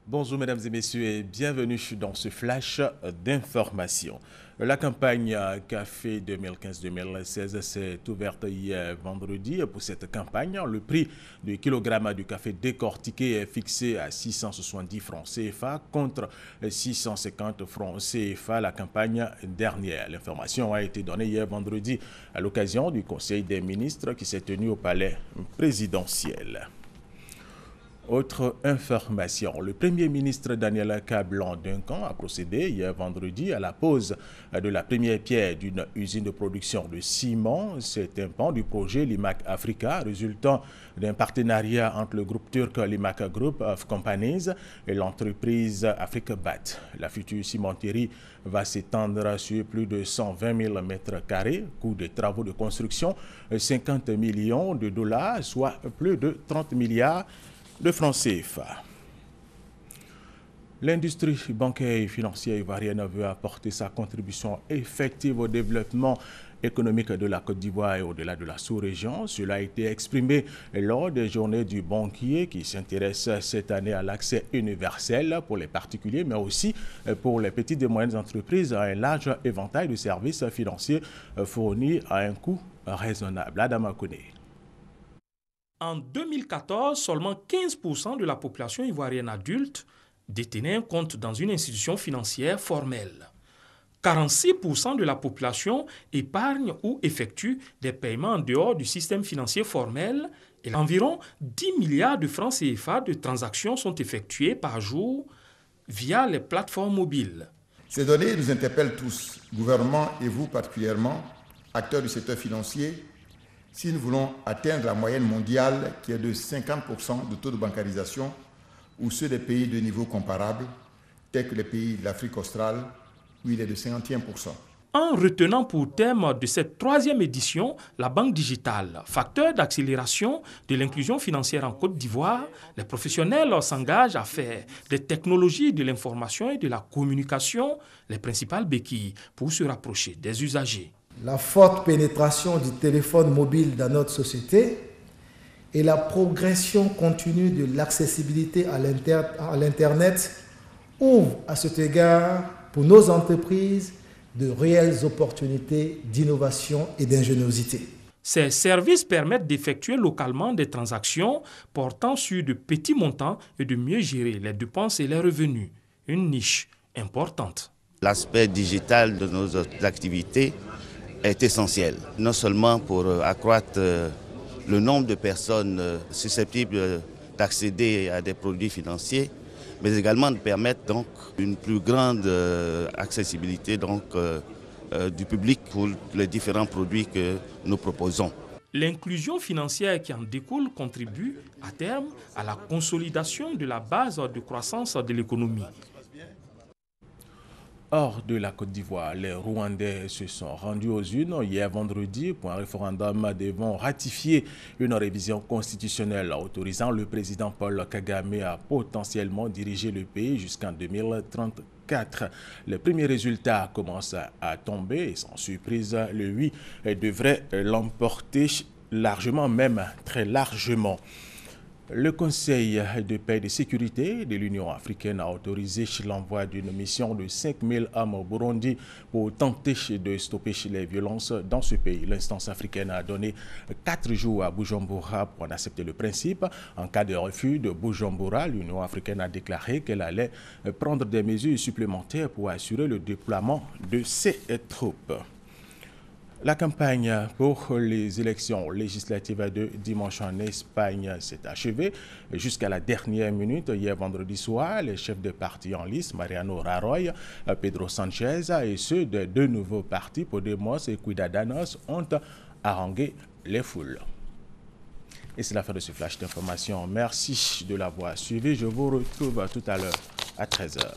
Bonjour mesdames et messieurs et bienvenue dans ce flash d'information. La campagne Café 2015-2016 s'est ouverte hier vendredi. Pour cette campagne, le prix du kilogramme du café décortiqué est fixé à 670 francs CFA contre 650 francs CFA la campagne dernière. L'information a été donnée hier vendredi à l'occasion du Conseil des ministres qui s'est tenu au palais présidentiel. Autre information, le Premier ministre Daniel Kablan-Duncan a procédé hier vendredi à la pose de la première pierre d'une usine de production de ciment. C'est un pan du projet Limac Africa, résultant d'un partenariat entre le groupe turc Limac Group of Companies et l'entreprise Africabat. La future cimenterie va s'étendre sur plus de 120 000 mètres carrés, coût des travaux de construction 50 millions de dollars, soit plus de 30 milliards de francs CFA. L'industrie bancaire et financière ivoirienne veut apporter sa contribution effective au développement économique de la Côte d'Ivoire et au-delà de la sous-région. Cela a été exprimé lors des journées du banquier qui s'intéresse cette année à l'accès universel pour les particuliers, mais aussi pour les petites et moyennes entreprises à un large éventail de services financiers fournis à un coût raisonnable. Adama Kone. En 2014, seulement 15% de la population ivoirienne adulte détenait un compte dans une institution financière formelle. 46% de la population épargne ou effectue des paiements en dehors du système financier formel et environ 10 milliards de francs CFA de transactions sont effectuées par jour via les plateformes mobiles. Ces données nous interpellent tous, gouvernement et vous particulièrement, acteurs du secteur financier, si nous voulons atteindre la moyenne mondiale qui est de 50% de taux de bancarisation ou ceux des pays de niveau comparable, tels que les pays de l'Afrique australe, où il est de 51%. En retenant pour thème de cette troisième édition la banque digitale, facteur d'accélération de l'inclusion financière en Côte d'Ivoire, les professionnels s'engagent à faire des technologies de l'information et de la communication les principales béquilles pour se rapprocher des usagers. La forte pénétration du téléphone mobile dans notre société et la progression continue de l'accessibilité à l'Internet ouvrent à cet égard pour nos entreprises de réelles opportunités d'innovation et d'ingéniosité. Ces services permettent d'effectuer localement des transactions portant sur de petits montants et de mieux gérer les dépenses et les revenus, une niche importante. L'aspect digital de nos activités est essentiel, non seulement pour accroître le nombre de personnes susceptibles d'accéder à des produits financiers, mais également de permettre donc une plus grande accessibilité du public pour les différents produits que nous proposons. L'inclusion financière qui en découle contribue à terme à la consolidation de la base de croissance de l'économie. Hors de la Côte d'Ivoire, les Rwandais se sont rendus aux urnes hier vendredi pour un référendum devant ratifier une révision constitutionnelle autorisant le président Paul Kagame à potentiellement diriger le pays jusqu'en 2034. Les premiers résultats commencent à tomber et sans surprise, le oui devrait l'emporter largement, même très largement. Le Conseil de paix et de sécurité de l'Union africaine a autorisé l'envoi d'une mission de 5000 hommes au Burundi pour tenter de stopper les violences dans ce pays. L'instance africaine a donné 4 jours à Bujumbura pour en accepter le principe. En cas de refus de Bujumbura, l'Union africaine a déclaré qu'elle allait prendre des mesures supplémentaires pour assurer le déploiement de ses troupes. La campagne pour les élections législatives de dimanche en Espagne s'est achevée jusqu'à la dernière minute. Hier vendredi soir, les chefs de partis en lice, Mariano Rajoy, Pedro Sanchez et ceux de deux nouveaux partis, Podemos et Ciudadanos, ont harangué les foules. Et c'est la fin de ce flash d'information. Merci de l'avoir suivi. Je vous retrouve tout à l'heure à 13h.